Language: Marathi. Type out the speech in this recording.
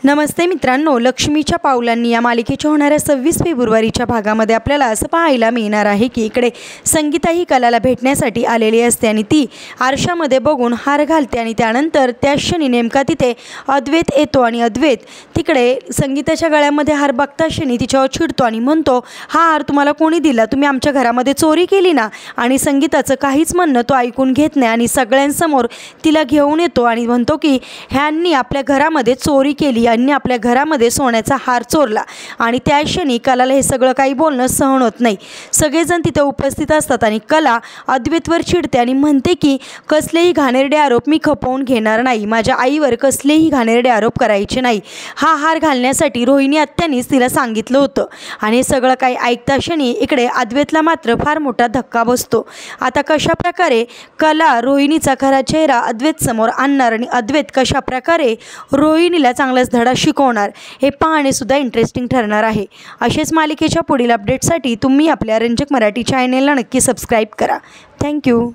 नमस्ते मित्रांनो, लक्ष्मीच्या पावलांनी या मालिकेच्या होणाऱ्या 26 फेब्रुवारीच्या भागामध्ये आपल्याला असं पाहायला मिळणार आहे की इकडे संगीता ही कलाला भेटण्यासाठी आलेली असते आणि ती आरशामध्ये बघून हार घालते आणि त्यानंतर त्या क्षणी नेमका तिथे अद्वैत येतो आणि अद्वैत तिकडे संगीताच्या गळ्यामध्ये हार बघता क्षणी तिच्यावर चिडतो आणि म्हणतो, हा हार तुम्हाला कोणी दिला? तुम्ही आमच्या घरामध्ये चोरी केली ना? आणि संगीताचं काहीच म्हणणं तो ऐकून घेत नाही आणि सगळ्यांसमोर तिला घेऊन येतो आणि म्हणतो की ह्यांनी आपल्या घरामध्ये चोरी केली, यांनी आपल्या घरामध्ये सोन्याचा हार चोरला. आणि त्या क्षणी कलाला हे सगळं काही बोलणं सहन होत नाही. सगळेजण तिथे उपस्थित असतात आणि कला अद्वैतवर चिडते आणि म्हणते की कसलेही घाणेरडे आरोप मी खपवून घेणार नाही, माझ्या आईवर कसलेही घाणेरडे आरोप करायचे नाही. हा हार घालण्यासाठी रोहिणी आत्यानीच तिला सांगितलं होतं. आणि हे सगळं काही ऐकता क्षणी इकडे अद्वैतला मात्र फार मोठा धक्का बसतो. आता कशाप्रकारे कला रोहिणीचा खरा चेहरा अद्वैत समोर आणणार आणि अद्वैत कशाप्रकारे रोहिणीला चांगलाच धडा शिकवणार हे पाहणे सुद्धा इंटरेस्टिंग ठरणार आहे. असेच मालिकेच्या पुढील अपडेटसाठी तुम्ही आपल्या रंजक मराठी चॅनेलला नक्की सबस्क्राईब करा. थँक्यू.